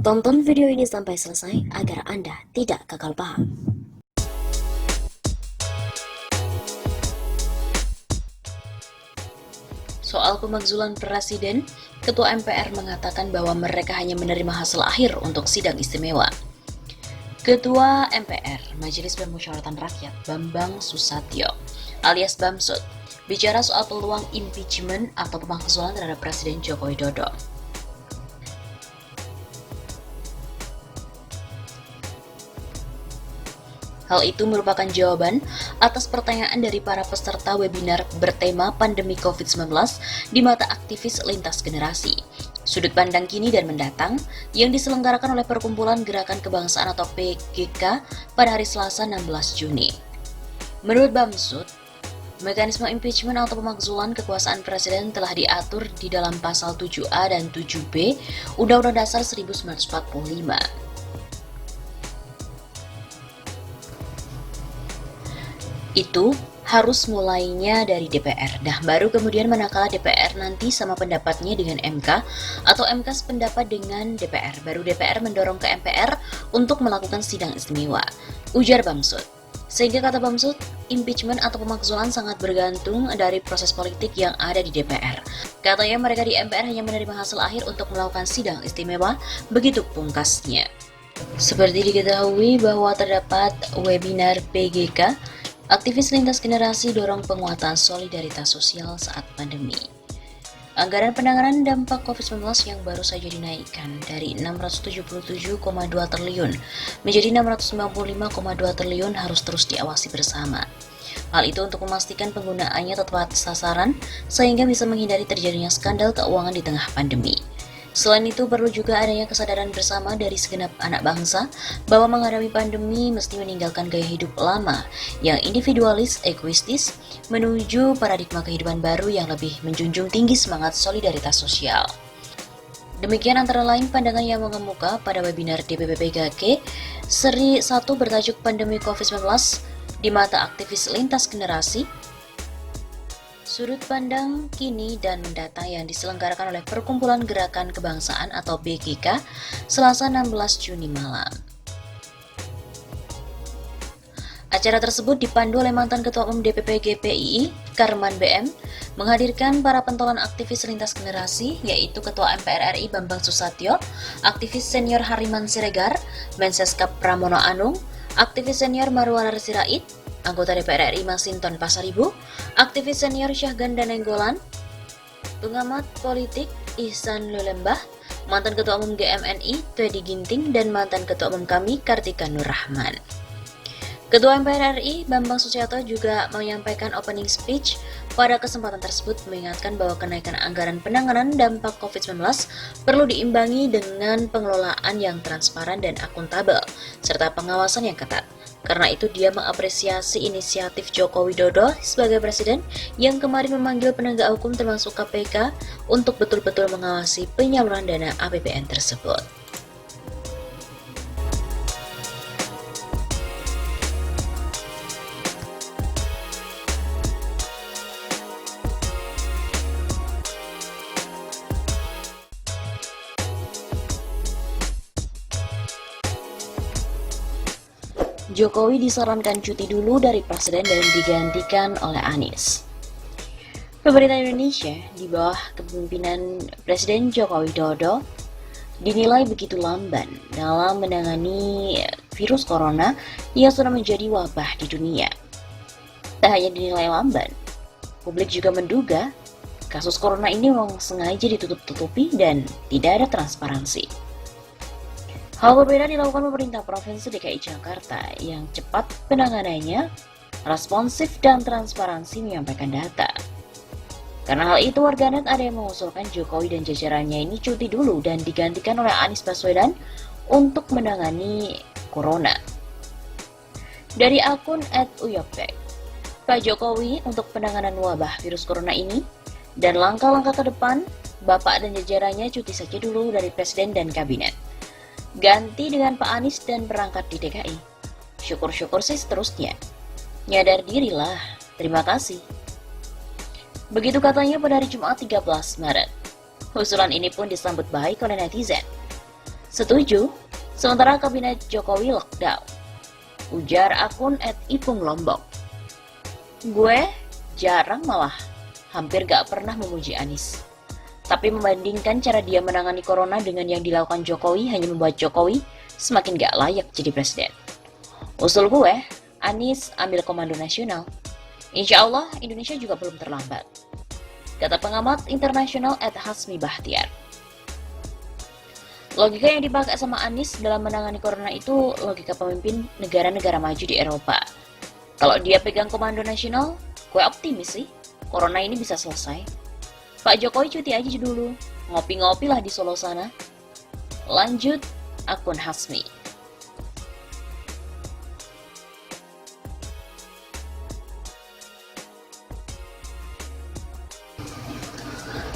Tonton video ini sampai selesai agar Anda tidak gagal paham. Soal pemakzulan presiden, Ketua MPR mengatakan bahwa mereka hanya menerima hasil akhir untuk sidang istimewa. Ketua MPR, Majelis Permusyawaratan Rakyat, Bambang Susatyo, alias Bamsud, bicara soal peluang impeachment atau pemakzulan terhadap Presiden Joko Widodo. Hal itu merupakan jawaban atas pertanyaan dari para peserta webinar bertema pandemi COVID-19 di mata aktivis lintas generasi, sudut pandang kini dan mendatang, yang diselenggarakan oleh Perkumpulan Gerakan Kebangsaan atau PGK pada hari Selasa 16 Juni. Menurut Bamsud, mekanisme impeachment atau pemakzulan kekuasaan presiden telah diatur di dalam pasal 7A dan 7B Undang-Undang Dasar 1945. Itu harus mulainya dari DPR. Baru kemudian manakala DPR nanti sama pendapatnya dengan MK atau MK sependapat dengan DPR, baru DPR mendorong ke MPR untuk melakukan sidang istimewa, ujar Bamsud. Sehingga kata Bamsud, impeachment atau pemakzulan sangat bergantung dari proses politik yang ada di DPR. Katanya mereka di MPR hanya menerima hasil akhir untuk melakukan sidang istimewa, begitu pungkasnya. Seperti diketahui bahwa terdapat webinar PGK, aktivis lintas generasi dorong penguatan solidaritas sosial saat pandemi. Anggaran penanganan dampak COVID-19 yang baru saja dinaikkan dari 677,2 triliun menjadi 695,2 triliun harus terus diawasi bersama. Hal itu untuk memastikan penggunaannya tepat sasaran sehingga bisa menghindari terjadinya skandal keuangan di tengah pandemi. Selain itu, perlu juga adanya kesadaran bersama dari segenap anak bangsa bahwa menghadapi pandemi mesti meninggalkan gaya hidup lama yang individualis, egoistis, menuju paradigma kehidupan baru yang lebih menjunjung tinggi semangat solidaritas sosial. Demikian antara lain pandangan yang mengemuka pada webinar DPP PGK seri 1 bertajuk Pandemi COVID-19 di mata aktivis lintas generasi, sudut pandang kini dan mendatang yang diselenggarakan oleh Perkumpulan Gerakan Kebangsaan atau PGK Selasa 16 Juni malam. Acara tersebut dipandu oleh mantan Ketua Umum DPP GPII, Karman BM, menghadirkan para pentolan aktivis lintas generasi, yaitu Ketua MPR RI Bambang Susatyo, aktivis senior Hariman Siregar, Menseskap Pramono Anung, aktivis senior Marwanar Sirait, anggota DPR RI Masinton Pasaribu, aktivis senior Syahgan Danenggolan, pengamat politik Ihsan Lulembah, mantan Ketua Umum GMNI Teddy Ginting, dan mantan Ketua Umum kami Kartika Nurrahman. Ketua MPR RI Bambang Susatyo juga menyampaikan opening speech. Pada kesempatan tersebut mengingatkan bahwa kenaikan anggaran penanganan dampak COVID-19 perlu diimbangi dengan pengelolaan yang transparan dan akuntabel, serta pengawasan yang ketat. Karena itu dia mengapresiasi inisiatif Joko Widodo sebagai presiden yang kemarin memanggil penegak hukum termasuk KPK untuk betul-betul mengawasi penyaluran dana APBN tersebut. Jokowi disarankan cuti dulu dari presiden dan digantikan oleh Anies. Pemerintah Indonesia di bawah kepemimpinan Presiden Joko Widodo dinilai begitu lamban dalam menangani virus corona yang sudah menjadi wabah di dunia. Tak hanya dinilai lamban, publik juga menduga kasus corona ini memang sengaja ditutup-tutupi dan tidak ada transparansi. Hal berbeda dilakukan pemerintah Provinsi DKI Jakarta yang cepat penanganannya, responsif dan transparansi menyampaikan data. Karena hal itu, warganet ada yang mengusulkan Jokowi dan jajarannya ini cuti dulu dan digantikan oleh Anies Baswedan untuk menangani corona. Dari akun @uyopek, Pak Jokowi untuk penanganan wabah virus corona ini dan langkah-langkah ke depan, Bapak dan jajarannya cuti saja dulu dari Presiden dan Kabinet. Ganti dengan Pak Anies dan berangkat di DKI. Syukur-syukur sih seterusnya. Nyadar dirilah, terima kasih. Begitu katanya pada hari Jumat 13 Maret. Usulan ini pun disambut baik oleh netizen. Setuju, sementara kabinet Jokowi lockdown. Ujar akun @ipung Lombok. Gue jarang malah hampir gak pernah memuji Anies. Tapi membandingkan cara dia menangani corona dengan yang dilakukan Jokowi hanya membuat Jokowi semakin gak layak jadi presiden. Usul gue, Anies ambil komando nasional. Insya Allah Indonesia juga belum terlambat. Kata pengamat internasional @Hasmi Bahtiar. Logika yang dipakai sama Anies dalam menangani corona itu logika pemimpin negara-negara maju di Eropa. Kalau dia pegang komando nasional, gue optimis sih, corona ini bisa selesai. Pak Jokowi cuti aja dulu, ngopi-ngopi lah di Solo sana. Lanjut, akun Hasmi.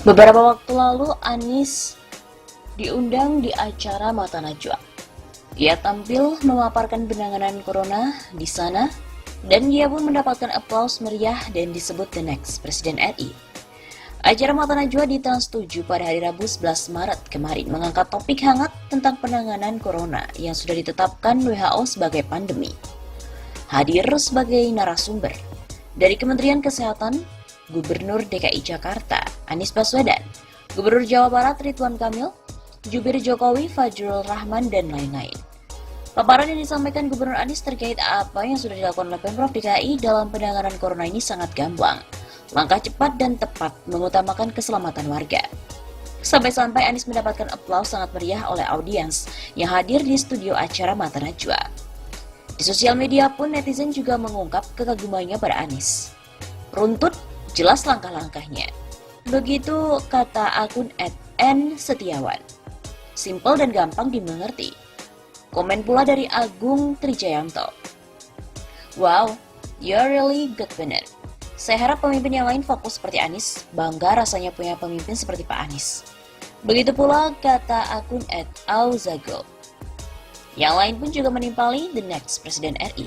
Beberapa waktu lalu Anies diundang di acara Mata Najwa. Ia tampil memaparkan penanganan corona di sana dan ia pun mendapatkan aplaus meriah dan disebut the next Presiden RI. Acara Mata Najwa di Trans 7 pada hari Rabu 11 Maret kemarin mengangkat topik hangat tentang penanganan corona yang sudah ditetapkan WHO sebagai pandemi. Hadir sebagai narasumber dari Kementerian Kesehatan, Gubernur DKI Jakarta Anies Baswedan, Gubernur Jawa Barat Ridwan Kamil, Jubir Jokowi Fajrul Rahman, dan lain-lain. Paparan yang disampaikan Gubernur Anies terkait apa yang sudah dilakukan oleh Pemprov DKI dalam penanganan corona ini sangat gamblang. Langkah cepat dan tepat mengutamakan keselamatan warga. Sampai-sampai Anies mendapatkan aplaus sangat meriah oleh audiens yang hadir di studio acara Mata Najwa. Di sosial media pun netizen juga mengungkap kekagumannya pada Anies. Runtut, jelas langkah-langkahnya. Begitu kata akun @n_setiawan. Simpel dan gampang dimengerti. Komen pula dari Agung Trijayanto. Wow, you're really good bener. Saya harap pemimpin yang lain fokus seperti Anies. Bangga rasanya punya pemimpin seperti Pak Anies. Begitu pula kata akun @auzago. Yang lain pun juga menimpali the next Presiden RI.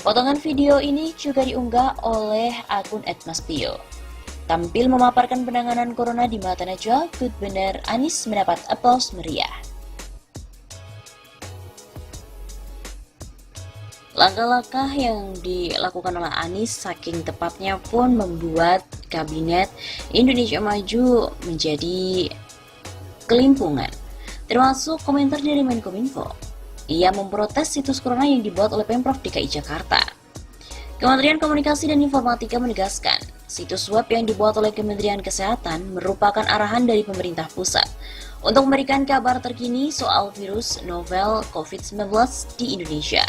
Potongan video ini juga diunggah oleh akun @maspio. Tampil memaparkan penanganan corona di Mata Najwa, good bener Anies mendapat aplaus meriah. Langkah-langkah yang dilakukan oleh Anies saking tepatnya pun membuat kabinet Indonesia Maju menjadi kelimpungan. Termasuk komentar dari Menkominfo. Ia memprotes situs corona yang dibuat oleh Pemprov DKI Jakarta. Kementerian Komunikasi dan Informatika menegaskan, situs web yang dibuat oleh Kementerian Kesehatan merupakan arahan dari pemerintah pusat untuk memberikan kabar terkini soal virus novel COVID-19 di Indonesia.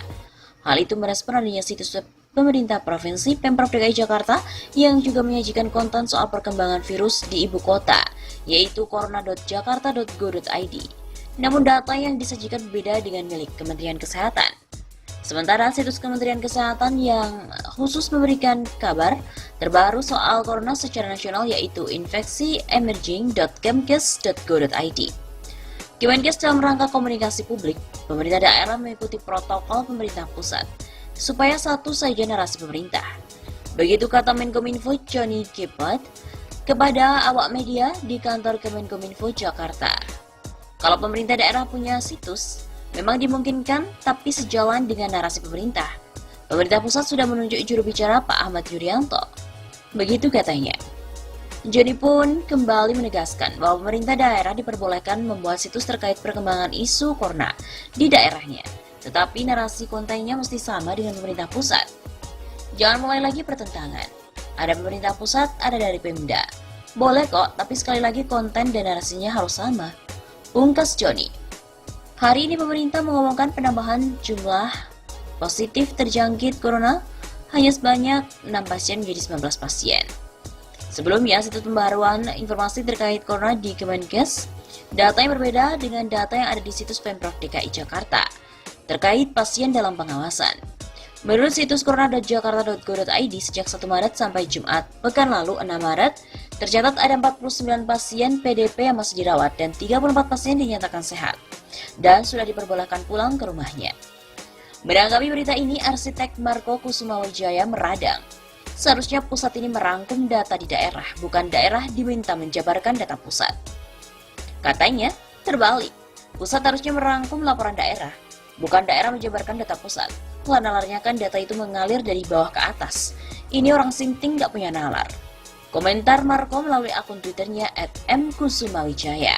Hal itu merespon adanya situs web pemerintah provinsi Pemprov DKI Jakarta yang juga menyajikan konten soal perkembangan virus di ibu kota, yaitu corona.jakarta.go.id. Namun data yang disajikan berbeda dengan milik Kementerian Kesehatan. Sementara situs Kementerian Kesehatan yang khusus memberikan kabar terbaru soal corona secara nasional yaitu infeksiemerging.kemkes.go.id. Kemenkes dalam rangka komunikasi publik, pemerintah daerah mengikuti protokol pemerintah pusat supaya satu saja narasi pemerintah. Begitu kata Menkominfo Johnny Kipot kepada awak media di kantor Kemenkominfo Jakarta. Kalau pemerintah daerah punya situs, memang dimungkinkan, tapi sejalan dengan narasi pemerintah. Pemerintah pusat sudah menunjuk juru bicara Pak Ahmad Yuryanto. Begitu katanya. Johnny pun kembali menegaskan bahwa pemerintah daerah diperbolehkan membuat situs terkait perkembangan isu corona di daerahnya. Tetapi narasi kontennya mesti sama dengan pemerintah pusat. Jangan mulai lagi pertentangan. Ada pemerintah pusat, ada dari Pemda. Boleh kok, tapi sekali lagi konten dan narasinya harus sama. Ungkas Johnny. Hari ini pemerintah mengumumkan penambahan jumlah positif terjangkit corona hanya sebanyak 6 pasien menjadi 19 pasien. Sebelumnya, situs pembaruan informasi terkait corona di Kemenkes, data yang berbeda dengan data yang ada di situs Pemprov DKI Jakarta terkait pasien dalam pengawasan. Menurut situs corona.jakarta.go.id sejak 1 Maret sampai Jumat pekan lalu 6 Maret, tercatat ada 49 pasien PDP yang masih dirawat dan 34 pasien dinyatakan sehat dan sudah diperbolehkan pulang ke rumahnya. Menanggapi berita ini, arsitek Marco Kusumawijaya meradang. Seharusnya pusat ini merangkum data di daerah, bukan daerah diminta menjabarkan data pusat. Katanya, Terbalik, pusat harusnya merangkum laporan daerah, bukan daerah menjabarkan data pusat. Nalarnya kan data itu mengalir dari bawah ke atas. Ini orang sinting gak punya nalar. Komentar Marco melalui akun Twitternya @mkusumawijaya.